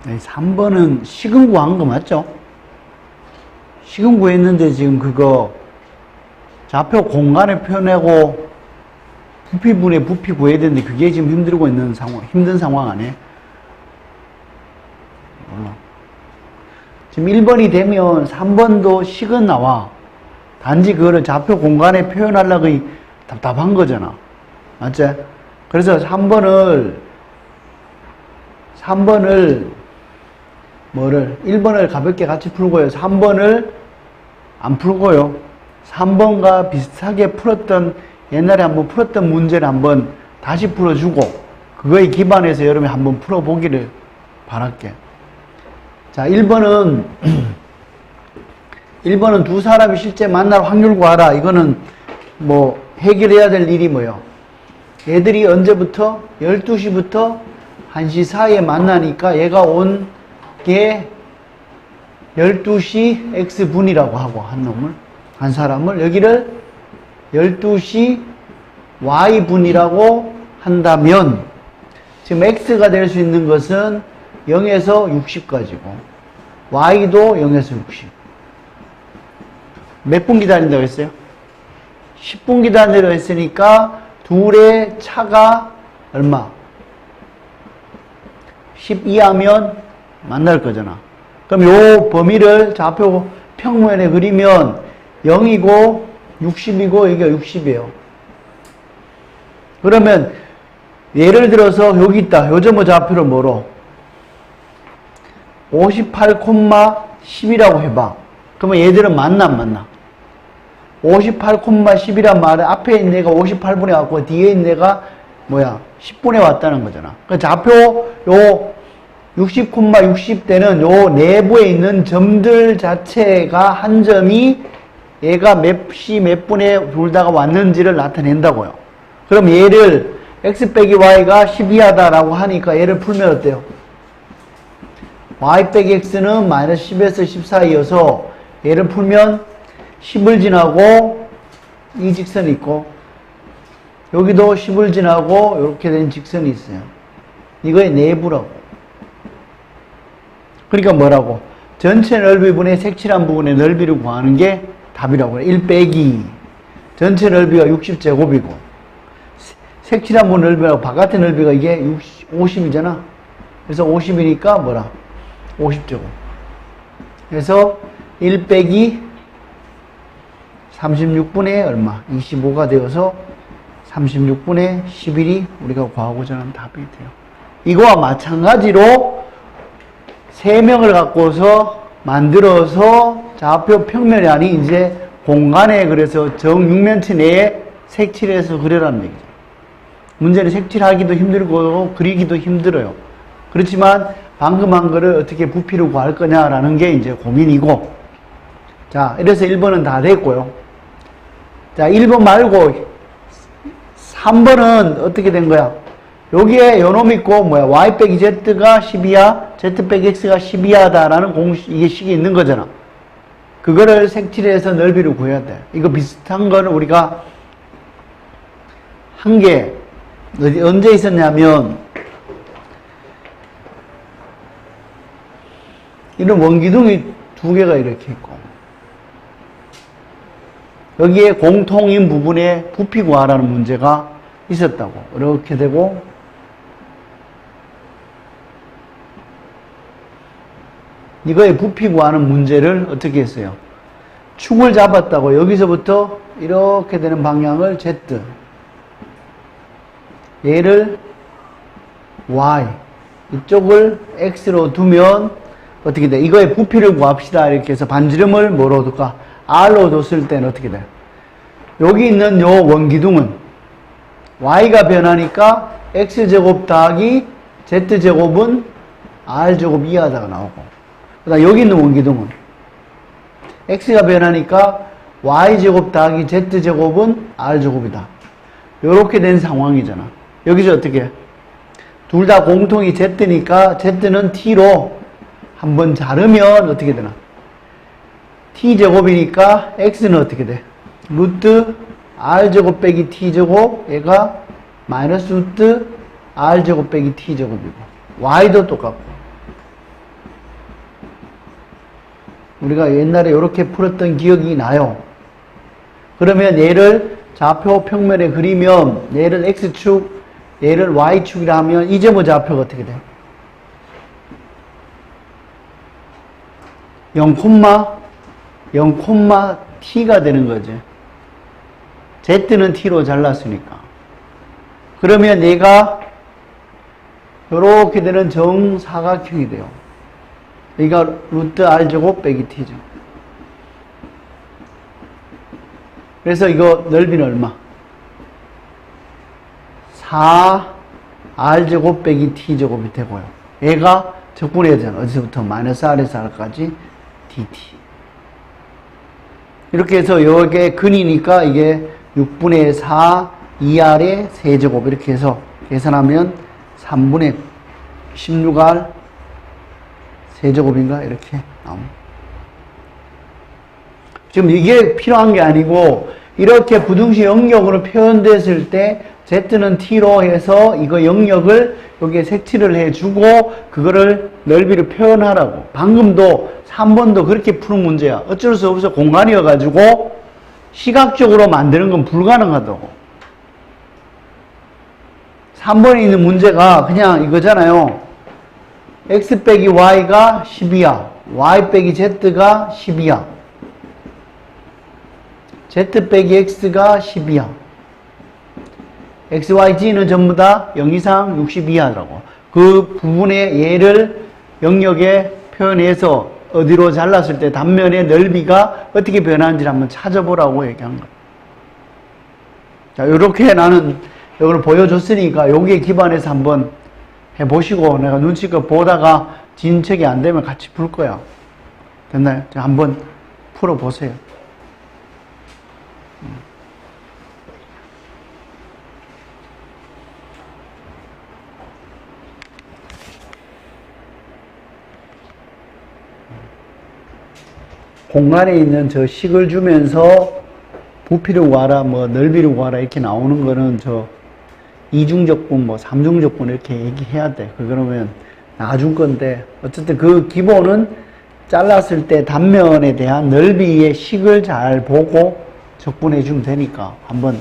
3번은 식은 구한 거 맞죠? 식은 구했는데 지금 그거 좌표 공간에 표내고 부피분의 부피 구해야 되는데 그게 지금 힘든 상황 아니에요? 몰라. 지금 1번이 되면 3번도 식은 나와. 단지 그거를 좌표 공간에 표현하려고 답답한 거잖아. 맞지? 그래서 3번을 1번을 가볍게 같이 풀고요. 3번을 안 풀고요. 3번과 비슷하게 옛날에 한번 풀었던 문제를 한번 다시 풀어주고, 그거에 기반해서 여러분이 한번 풀어보기를 바랄게. 자, 1번은 두 사람이 실제 만날 확률 구하라. 이거는 뭐 해결해야 될 일이 뭐예요? 얘들이 언제부터? 12시부터 1시 사이에 만나니까 얘가 온 게 12시 X분이라고 하고, 한 사람을 여기를 12시 Y분이라고 한다면 지금 X가 될 수 있는 것은 0에서 60까지고 Y도 0에서 60. 몇 분 기다린다고 했어요? 10분 기다린다고 했으니까 둘의 차가 얼마? 12 하면 만날 거잖아. 그럼 요 범위를 좌표 평면에 그리면 0이고 60이고 여기가 60이에요. 그러면 예를 들어서 여기 있다. 요 점의 좌표를 뭐로? 58,10이라고 해봐. 그러면 얘들은 만나 안 만나? 58,10이란 말은 앞에 있는 애가 58분에 왔고 뒤에 있는 애가 10분에 왔다는 거잖아. 그 좌표 요 60,60 때는 요 내부에 있는 점들 자체가 한 점이 얘가 몇 시 몇 분에 돌다가 왔는지를 나타낸다고요. 그럼 얘를 x 빼기 y가 12하다라고 하니까 얘를 풀면 어때요? y 빼기 x는 마이너스 10에서 10 사이여서 얘를 풀면 10을 지나고 이 직선이 있고 여기도 10을 지나고 이렇게 된 직선이 있어요. 이거의 내부라고. 그러니까 뭐라고? 전체 넓이분의 색칠한 부분의 넓이를 구하는 게 답이라고. 1 빼기 전체 넓이가 60제곱이고 색칠한 부분 넓이하고 바깥의 넓이가 이게 50이잖아. 그래서 50이니까 뭐라? 50제곱. 그래서 1 빼기 36분의 얼마? 25가 되어서 36분의 11이 우리가 구하고자 하는 답이 돼요. 이거와 마찬가지로 3명을 갖고서 만들어서 좌표 평면이 아닌 이제 공간에 그래서 정육면체 내에 색칠해서 그려라는 얘기죠. 문제는 색칠하기도 힘들고 그리기도 힘들어요. 그렇지만 방금 한 거를 어떻게 부피를 구할 거냐라는 게 이제 고민이고. 자, 이래서 1번은 다 됐고요. 자, 1번 말고 3번은 어떻게 된 거야? 여기에 요놈 있고 y 빼기 z가 12야, z 빼기 x가 12야다라는 이게 식이 있는 거잖아. 그거를 색칠해서 넓이를 구해야 돼. 이거 비슷한 거는 우리가 한 게 언제 있었냐면 이런 원기둥이 2개가 이렇게 있고 여기에 공통인 부분에 부피 구하라는 문제가 있었다고. 이렇게 되고 이거의 부피 구하는 문제를 어떻게 했어요? 축을 잡았다고. 여기서부터 이렇게 되는 방향을 Z, 얘를 Y, 이쪽을 X로 두면 어떻게 돼? 이거의 부피를 구합시다. 이렇게 해서 반지름을 뭐로 둘까? R로 뒀을 때는 어떻게 돼? 여기 있는 요 원기둥은 Y가 변하니까 X제곱 더하기 Z제곱은 R제곱 이하다가 나오고, 그 다음 여기 있는 원기둥은 X가 변하니까 Y제곱 더하기 Z제곱은 R제곱이다. 요렇게 된 상황이잖아. 여기서 어떻게 해? 둘 다 공통이 Z니까 Z는 T로 한번 자르면 어떻게 되나? T제곱이니까 X는 어떻게 돼? 루트 R제곱 빼기 T제곱, 얘가 마이너스 루트 R제곱 빼기 T제곱이고, Y도 똑같고. 우리가 옛날에 이렇게 풀었던 기억이 나요. 그러면 얘를 좌표 평면에 그리면 얘를 X축, 얘를 Y축이라 하면 이 점의 좌표가 어떻게 돼요? 0,T가 되는 거죠. Z는 T로 잘랐으니까. 그러면 얘가 이렇게 되는 정사각형이 돼요. 여기가 루트 R제곱 빼기 T죠. 그래서 이거 넓이는 얼마? 4R제곱 빼기 T제곱이 되고요. 얘가 적분해야 되잖아. 어디서부터? 마이너스 R에서 R까지 dt. 이렇게 해서 여기에 근이니까 이게 6분의 4 2R의 세제곱 이렇게 해서 계산하면 3분의 16R 세제곱인가? 이렇게 나옵니다. 지금 이게 필요한 게 아니고 이렇게 부등식 영역으로 표현됐을 때 Z는 T로 해서 이거 영역을 여기에 색칠을 해주고 그거를 넓이를 표현하라고. 방금도 3번도 그렇게 푸는 문제야. 어쩔 수 없어. 공간이어가지고 시각적으로 만드는 건 불가능하다고. 3번에 있는 문제가 그냥 이거잖아요. X 빼기 Y가 10이야. Y 빼기 Z가 10이야. Z 빼기 X가 10이야. X, Y, G는 전부 다 0 이상 60 이하라고. 그 부분에 얘를 영역에 표현해서 어디로 잘랐을 때 단면의 넓이가 어떻게 변하는지를 한번 찾아보라고 얘기한 거예요. 자, 요렇게 나는 이걸 보여줬으니까 여기에 기반해서 한번 해보시고 내가 눈치껏 보다가 진척이 안 되면 같이 풀 거야. 됐나요? 자, 한번 풀어보세요. 공간에 있는 저 식을 주면서 부피를 구하라, 뭐 넓이를 구하라 이렇게 나오는 거는 저 이중적분, 뭐 삼중적분 이렇게 얘기해야 돼. 그러면 나중 건데 어쨌든 그 기본은 잘랐을 때 단면에 대한 넓이의 식을 잘 보고 적분해 주면 되니까 한번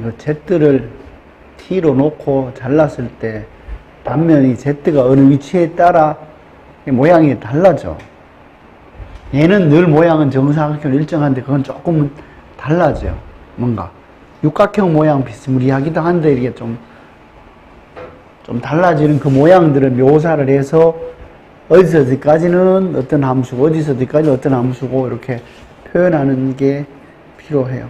그 Z를 T로 놓고 잘랐을 때 단면이 Z가 어느 위치에 따라 모양이 달라져. 얘는 늘 모양은 정사각형 일정한데 그건 조금 달라져요. 뭔가 육각형 모양 비스무리하기도 한데 이게 좀 좀 달라지는 그 모양들을 묘사를 해서 어디서 어디까지는 어떤 함수고 어디서 어디까지는 어떤 함수고 이렇게 표현하는 게 필요해요.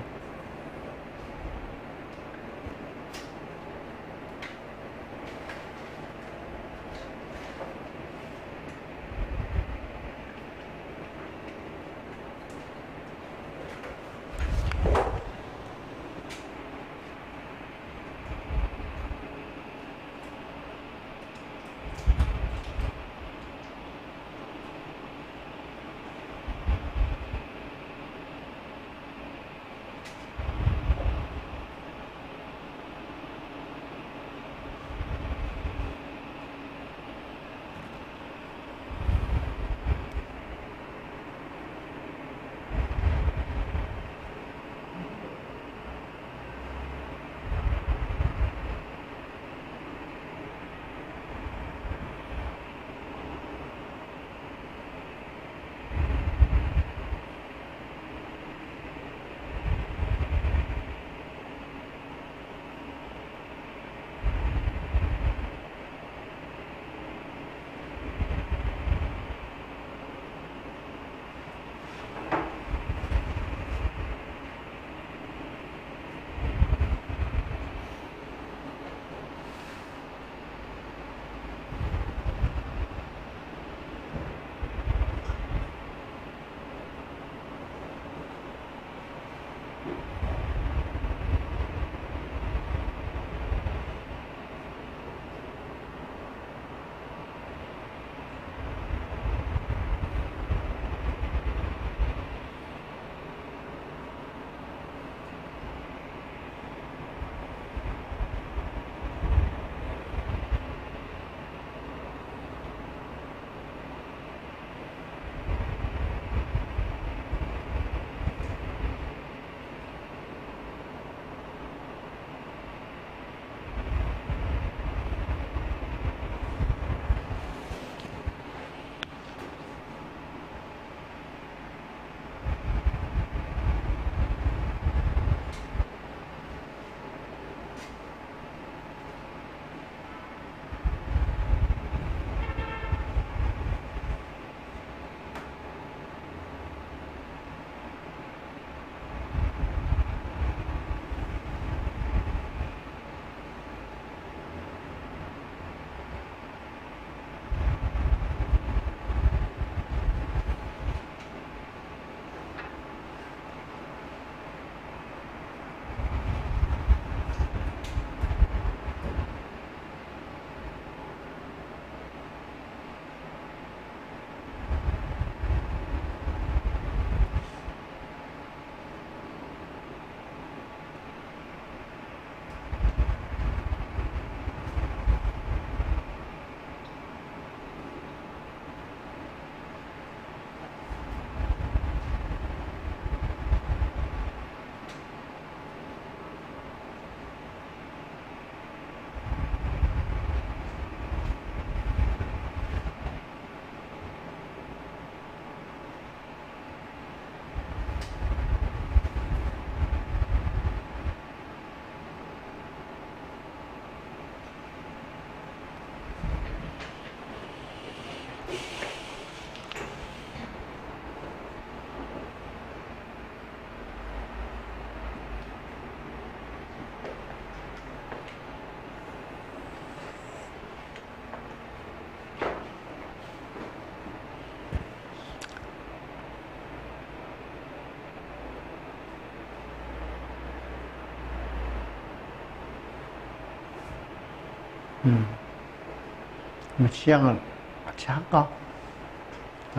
그럼 시작을 같이 할까?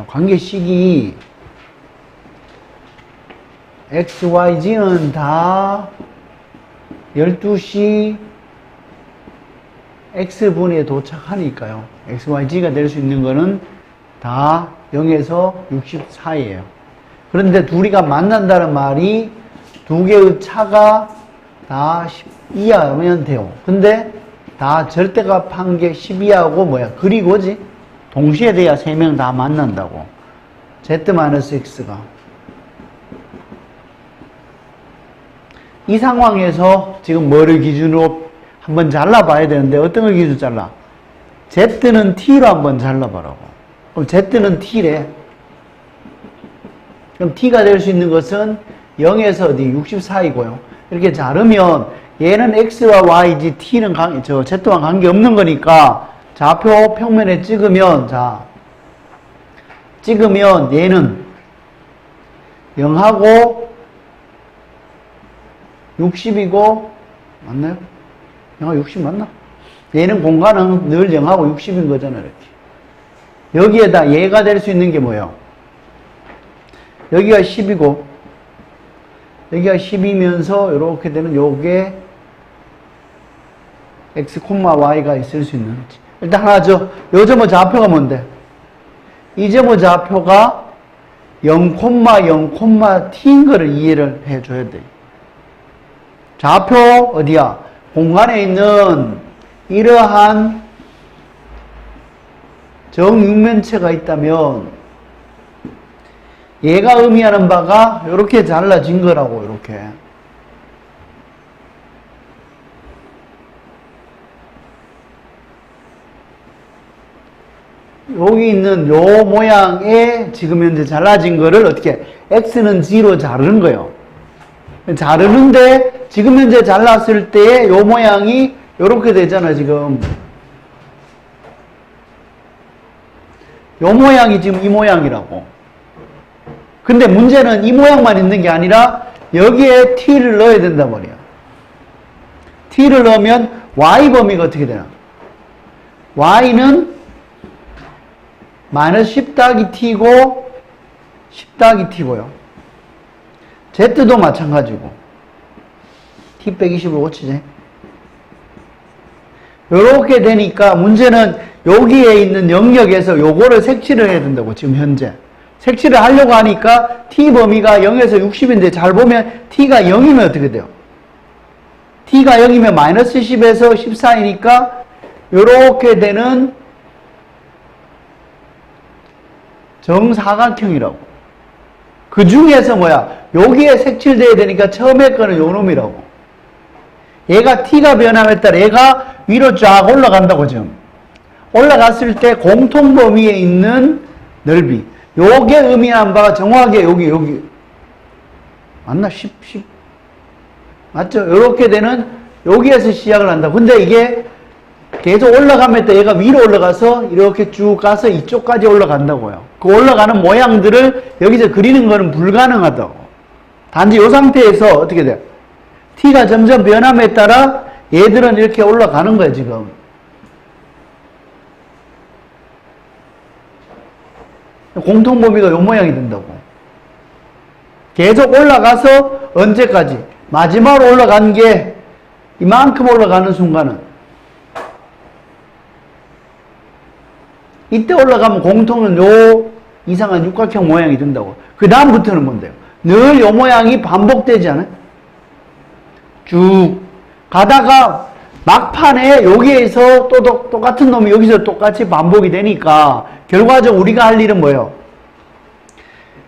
관계식이 X, Y, Z는 다 12시 X분에 도착하니까요. X, Y, Z가 될 수 있는 거는 다 0에서 60 사이에요. 그런데 둘이가 만난다는 말이 두 개의 차가 다 10 이하면 돼요. 근데 다 절대값 한 개 10 이하고 뭐야? 그리고지? 동시에 돼야 세 명 다 만난다고. Z-X가. 이 상황에서 지금 뭐를 기준으로 한번 잘라봐야 되는데 어떤 걸 기준으로 잘라? Z는 T로 한번 잘라봐라고. 그럼 Z는 T래. 그럼 T가 될 수 있는 것은 0에서 어디 64이고요. 이렇게 자르면 얘는 X와 Y지 T는 Z와 관계없는 거니까 좌표 평면에 찍으면 찍으면 얘는 0하고 60이고 맞나요? 0하고 60 맞나? 얘는 공간은 늘 0하고 60인 거잖아 이렇게. 여기에다 얘가 될 수 있는 게 뭐예요? 여기가 10이고 여기가 10이면서 이렇게 되는 요게 x, y가 있을 수 있는 거지. 일단 하나 요 점의 좌표가 뭔데? 이 점의 좌표가 0,0,t인 거를 이해를 해줘야 돼. 좌표 어디야? 공간에 있는 이러한 정육면체가 있다면 얘가 의미하는 바가 이렇게 잘라진 거라고. 이렇게 여기 있는 요 모양의 지금 현재 잘라진 거를 어떻게 x는 g로 자르는 거예요. 자르는데 지금 현재 잘랐을 때 요 모양이 요렇게 되잖아. 지금 요 모양이 지금 이 모양이라고. 근데 문제는 이 모양만 있는 게 아니라 여기에 t를 넣어야 된단 말이야. t를 넣으면 y 범위가 어떻게 되나? y는 마이너스 10 더하기 t고 10 더하기 t고요. z도 마찬가지고 t 빼기 10을 고치지. 요렇게 되니까 문제는 여기에 있는 영역에서 요거를 색칠을 해야 된다고. 지금 현재 색칠을 하려고 하니까 t 범위가 0에서 60인데 잘 보면 t가 0이면 어떻게 돼요? t가 0이면 마이너스 10에서 14이니까 요렇게 되는 정사각형이라고. 그 중에서 뭐야? 여기에 색칠돼야 되니까 처음에 거는 요 놈이라고. 얘가 t가 변함에 따라 얘가 위로 쫙 올라간다고. 지금 올라갔을 때 공통 범위에 있는 넓이, 요게 의미하는 바가 정확하게 여기 맞나? 10 맞죠? 요렇게 되는 여기에서 시작을 한다. 근데 이게 계속 올라가면 또 얘가 위로 올라가서 이렇게 쭉 가서 이쪽까지 올라간다고요. 그 올라가는 모양들을 여기서 그리는 거는 불가능하다고. 단지 이 상태에서 어떻게 돼요? t가 점점 변함에 따라 얘들은 이렇게 올라가는 거예요. 지금 공통 범위가 이 모양이 된다고. 계속 올라가서 언제까지? 마지막으로 올라간 게 이만큼 올라가는 순간은 이때 올라가면 공통은 요 이상한 육각형 모양이 된다고. 그 다음부터는 뭔데요? 늘 요 모양이 반복되지 않아요? 쭉 가다가 막판에 여기에서 또 똑같은 놈이 여기서 똑같이 반복이 되니까 결과적으로 우리가 할 일은 뭐예요?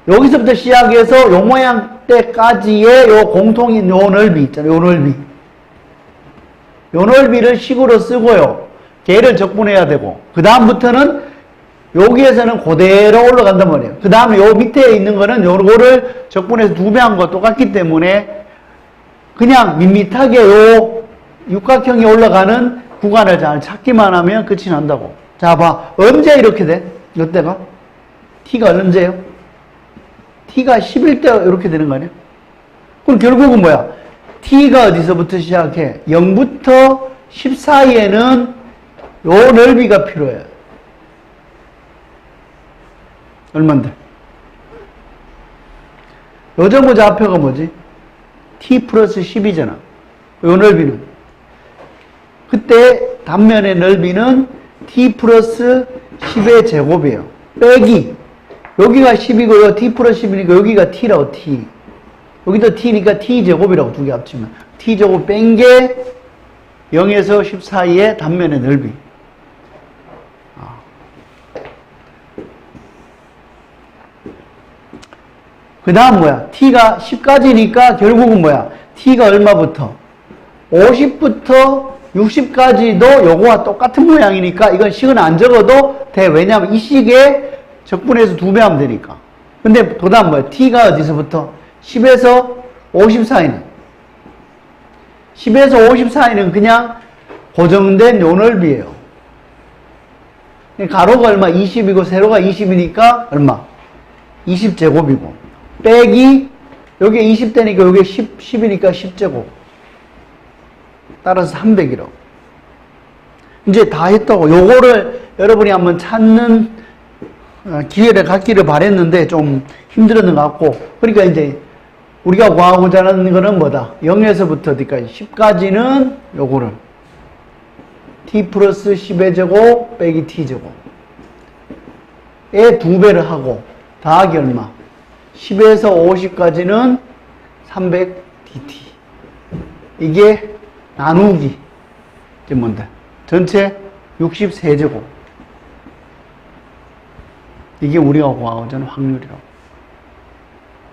여기서부터 시작해서 요 모양 때까지의 요 공통인 요 넓이 있잖아요. 요 넓이. 요 넓이를 식으로 쓰고요. 걔를 적분해야 되고, 그 다음부터는 여기에서는 그대로 올라간단 말이에요. 그 다음에 요 밑에 있는 거는 요거를 적분해서 2배한 거 똑같기 때문에 그냥 밋밋하게 요 육각형이 올라가는 구간을 잘 찾기만 하면 끝이 난다고. 자, 봐. 언제 이렇게 돼? 이때가? t가 언제예요? t가 10일 때 이렇게 되는 거 아니야? 그럼 결국은 뭐야? t가 어디서부터 시작해? 0부터 10 사이에는 요 넓이가 필요해. 얼만데? 요 점의 좌표가 뭐지? t 플러스 10이잖아. 요 넓이는. 그때 단면의 넓이는 t 플러스 10의 제곱이에요. 빼기. 여기가 10이고 요 t 플러스 10이니까 여기가 t라고. t. 여기도 t니까 t 제곱이라고. 두 개 합치면 t 제곱 뺀 게 0에서 10 사이의 단면의 넓이. 그 다음 뭐야? t가 10까지니까 결국은 뭐야? t가 얼마부터? 50부터 60까지도 요거와 똑같은 모양이니까 이건 식은 안 적어도 돼. 왜냐면 이 식에 적분해서 2배 하면 되니까. 근데 그 다음 뭐야? t가 어디서부터? 10에서 50 사이는 10에서 50 사이는 그냥 고정된 요 넓이에요. 가로가 얼마? 20이고 세로가 20이니까 얼마? 20제곱이고 빼기 요게 20대니까 요게 10이니까 10제곱 따라서 300이라고. 이제 다 했다고. 요거를 여러분이 한번 찾는 기회를 갖기를 바랬는데 좀 힘들었는 것 같고, 그러니까 이제 우리가 구하고자 하는 거는 뭐다? 0에서부터 어디까지? 10까지는 요거를 t 플러스 10의 제곱 빼기 t제곱 에 2배를 하고 더하기 얼마? 10에서 50까지는 300dt. 이게 나누기 이게 뭔데? 전체 63제곱. 이게 우리가 구하고자 하는 확률이라고.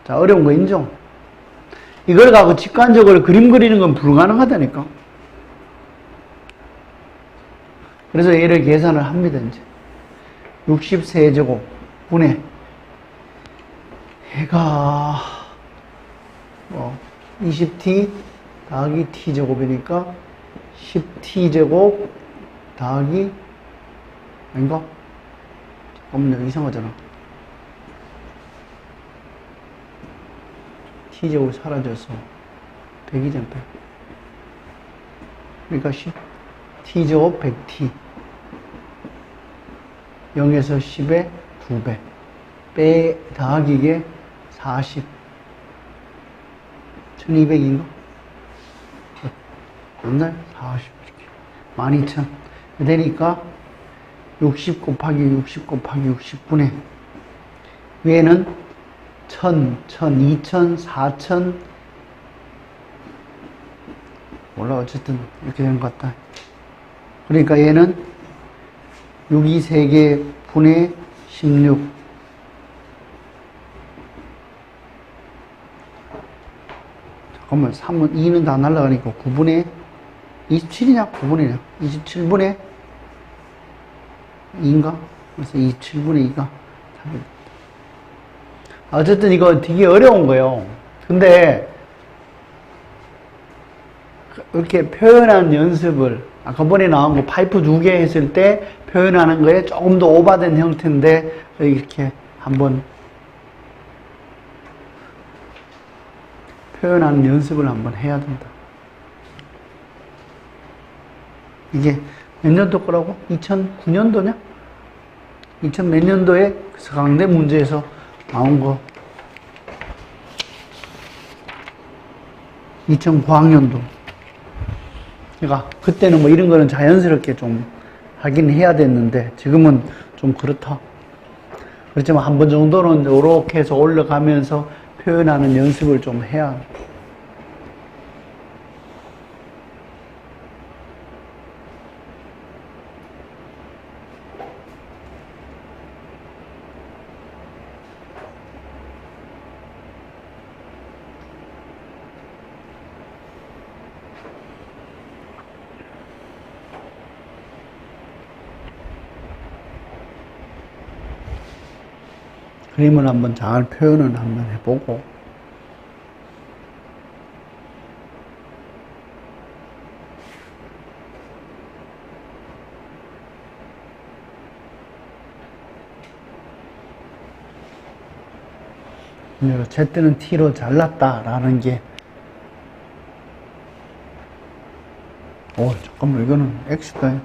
자, 어려운 거 인정? 이걸 갖고 직관적으로 그림 그리는 건 불가능하다니까. 그래서 얘를 계산을 합니다, 이제. 63제곱 분의 해가 20t 더하기 t제곱이니까 10t제곱 더하기 아닌가? 잠깐만요, 이상하잖아. t제곱이 사라져서 100이잖아. 100. 그러니까 10t제곱 100t 0에서 10의 2배 빼 더하기 이게 40 1200인가? 맞나요? 40 이렇게 12,000 되니까 60 곱하기 60 곱하기 60분의 위에는 1000, 1000, 2000, 4000 몰라 어쨌든 이렇게 된 것 같다. 그러니까 얘는 6이 3개 분의 16 잠깐만 3은 2는 다 날라가니까 9분의 27이냐? 9분이냐? 27분의 2인가? 그래서 27분의 2가 어쨌든 이거 되게 어려운 거예요. 근데 이렇게 표현한 연습을 아까 번에 나온 거 파이프 2개 했을 때 표현하는 거에 조금 더 오버된 형태인데 이렇게 한번 표현하는 연습을 한번 해야 된다. 이게 몇 년도 거라고? 2009년도냐? 2000 몇 년도에 서강대 문제에서 나온 거 2009학년도. 그러니까 그때는 뭐 이런 거는 자연스럽게 좀 하긴 해야 됐는데 지금은 좀 그렇다. 그렇지만 한 번 정도는 이렇게 해서 올라가면서 표현하는 연습을 좀 해야. 그림을 한번 잘 표현을 한번 해보고 Z는 T로 잘랐다라는 게 잠깐만 이거는 X다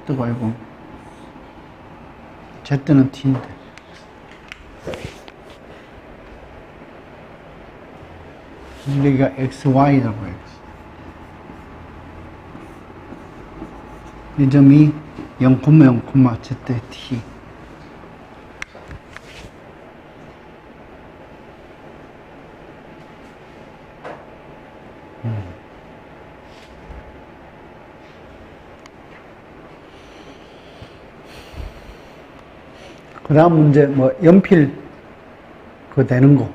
Z가 아니고 Z는 T인데 여기가 XY라고 해요. 이 점이 0,0, ZT. 그 다음 문제, 연필, 그거 되는 거.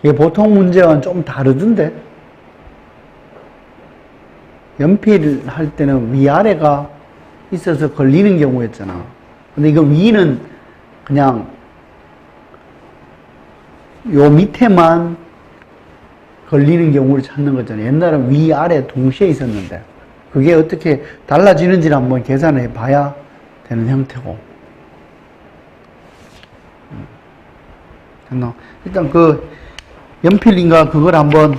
이게 보통 문제와는 좀 다르던데? 연필 할 때는 위아래가 있어서 걸리는 경우였잖아. 근데 이거 위는 그냥 요 밑에만 걸리는 경우를 찾는 거잖아. 옛날엔 위아래 동시에 있었는데 그게 어떻게 달라지는지를 한번 계산해 봐야 되는 형태고. 됐나? 일단 그 연필인가 그걸 한번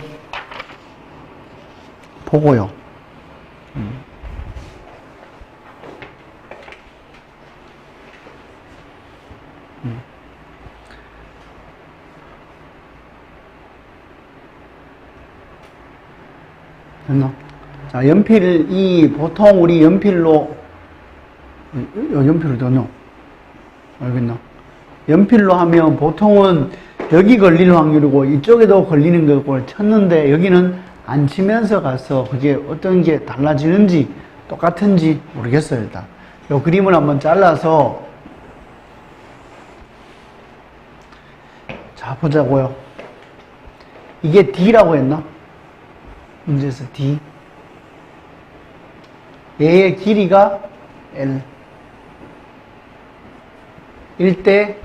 보고요. 됐나? 자, 연필, 보통 우리 연필로, 연필을 더 넣어. 알겠나? 연필로 하면 보통은 여기 걸릴 확률이고 이쪽에도 걸리는 거고 쳤는데 여기는 안 치면서 가서 그게 어떤 게 달라지는지 똑같은지 모르겠어요, 일단. 요 그림을 한번 잘라서 자, 보자고요. 이게 D라고 했나? 문제에서 D. 얘의 길이가 L. 일 때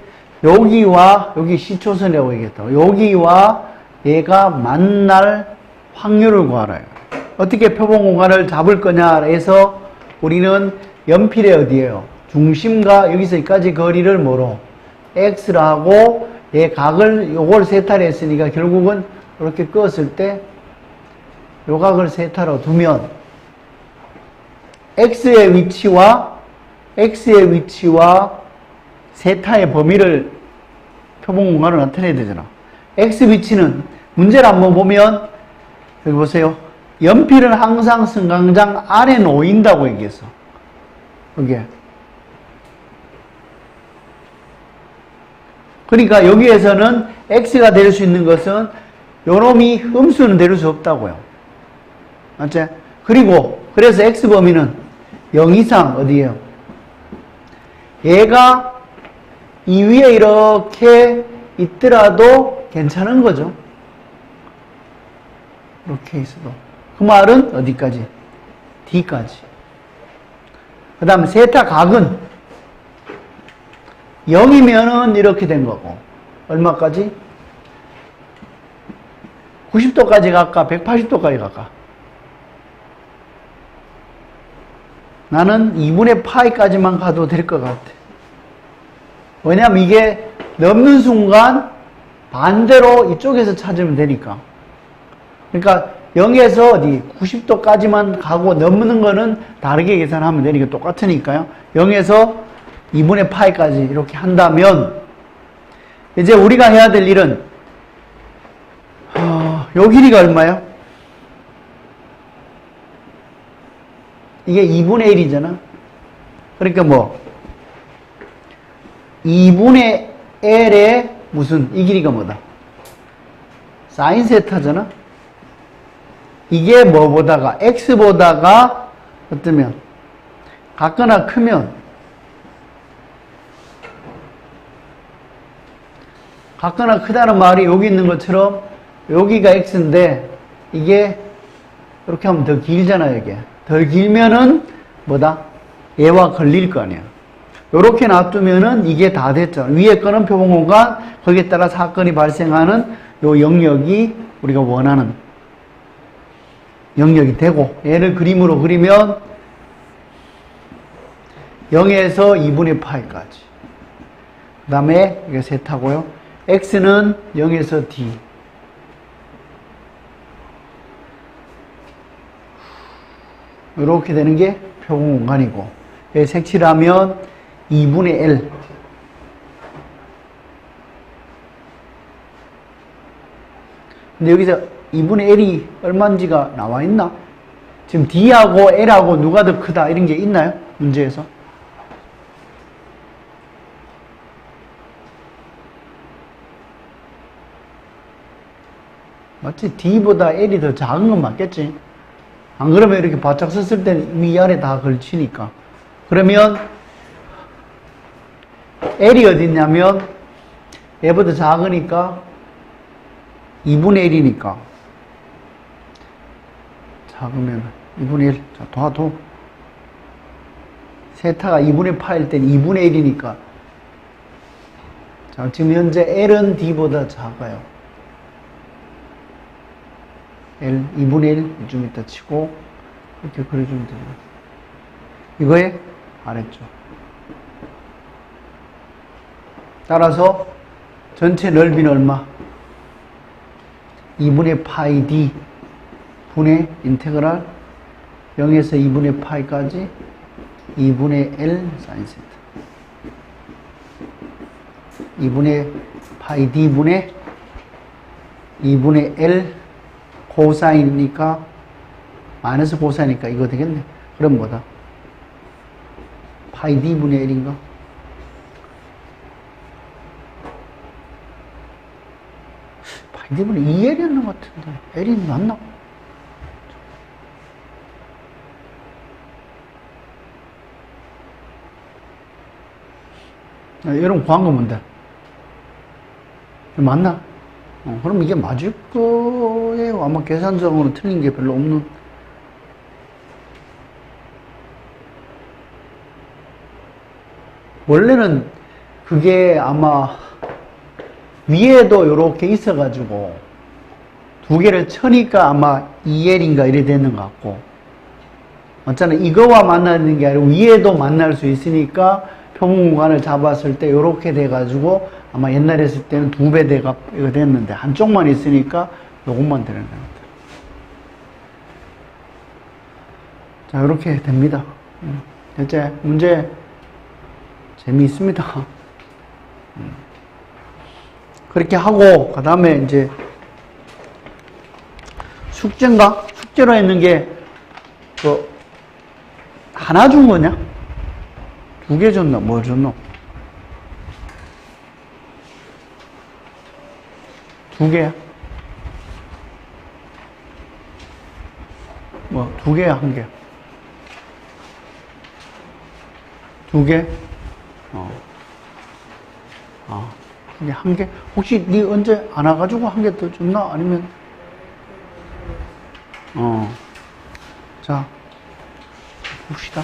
여기와 여기 C초선이라고 얘기했다. 여기와 얘가 만날 확률을 구하라. 어떻게 표본 공간을 잡을 거냐 해서 우리는 연필의 어디에요? 중심과 여기서 여기까지 거리를 뭐로? X로 하고 얘 각을 요걸 세타로 했으니까 결국은 이렇게 끄었을 때 요 각을 세타로 두면 X의 위치와 세타의 범위를 표본 공간으로 나타내야 되잖아. X 위치는 문제를 한번 보면 여기 보세요. 연필은 항상 승강장 안에 놓인다고 얘기했어. 그게. 그러니까 여기에서는 X가 될 수 있는 것은 요놈이 음수는 될 수 없다고요. 맞지? 그리고 그래서 X 범위는 0 이상 어디에요? 얘가 이 위에 이렇게 있더라도 괜찮은 거죠. 이렇게 있어도. 그 말은 어디까지? D까지. 그 다음에 세타 각은 0이면은 이렇게 된 거고. 얼마까지? 90도까지 갈까? 180도까지 갈까? 나는 2분의 파이까지만 가도 될 것 같아. 왜냐면 이게 넘는 순간 반대로 이쪽에서 찾으면 되니까. 그러니까 0에서 어디 90도까지만 가고 넘는 거는 다르게 계산하면 되니까 똑같으니까요. 0에서 2분의 파이까지 이렇게 한다면 이제 우리가 해야 될 일은 요 길이가 얼마예요? 이게 2분의 1이잖아. 그러니까 뭐 2분의 L의 무슨 이 길이가 뭐다? 사인 세타잖아. 이게 뭐보다가 X보다가 어쩌면 같거나 크면 같거나 크다는 말이 여기 있는 것처럼 여기가 X인데 이게 이렇게 하면 더 길잖아요. 이게 더 길면은 뭐다? 얘와 걸릴 거 아니야. 요렇게 놔두면은 이게 다 됐죠. 위에 거는 표본 공간, 거기에 따라 사건이 발생하는 요 영역이 우리가 원하는 영역이 되고, 얘를 그림으로 그리면 0에서 2분의 파이까지. 그 다음에 이게 세타고요. X는 0에서 D. 이렇게 되는 게 표본 공간이고, 색칠을 하면 2분의 L. 근데 여기서 2분의 L이 얼마인지가 나와 있나? 지금 D하고 L하고 누가 더 크다 이런 게 있나요? 문제에서? 맞지? D보다 L이 더 작은 건 맞겠지? 안 그러면 이렇게 바짝 썼을 때는 위아래 다 걸치니까. 그러면 L이 어디 있냐면 얘보다 작으니까 2분의 1이니까. 자, 그러면 2분의 1. 자, 도와도. 세타가 2분의 파일 땐 2분의 1이니까. 자, 지금 현재 L은 D보다 작아요. L 2분의 1 좀 이따 치고 이렇게 그려주면 됩니다. 이거에 아래쪽. 따라서 전체 넓이는 얼마? 2분의 파이 D 분의 인테그랄 0에서 2분의 파이까지 2분의 L 사인 세타. 2분의 파이 D 분의 2분의 L 코사인이니까 마이너스 코사인이니까 이거 되겠네. 그럼 뭐다? 파이 D 분의 L인가? 파이 D 분의 2L이었는 것 같은데 L이 맞나? 여러분 구한 거 뭔데? 맞나? 그럼 이게 맞을 거예요. 아마 계산적으로 틀린 게 별로 없는. 원래는 그게 아마 위에도 이렇게 있어가지고 두 개를 쳐니까 아마 2L인가 이래 되는 것 같고, 맞잖아. 이거와 만나는 게 아니라 위에도 만날 수 있으니까 평분 구간을 잡았을 때 이렇게 돼가지고 아마 옛날에 했을 때는 2배 대가 이거 됐는데 한쪽만 있으니까 요것만 되는 겁니다. 자, 이렇게 됩니다. 이제 문제 재미있습니다. 그렇게 하고 그 다음에 이제 숙제인가? 숙제로 했는 게 하나 준 거냐? 2개 줬나? 뭘 줬노? 2개야? 뭐 2개야? 1개? 2개? 이게 1개? 혹시 니 언제 안 와가지고 1개 더 줬나? 아니면 자 봅시다.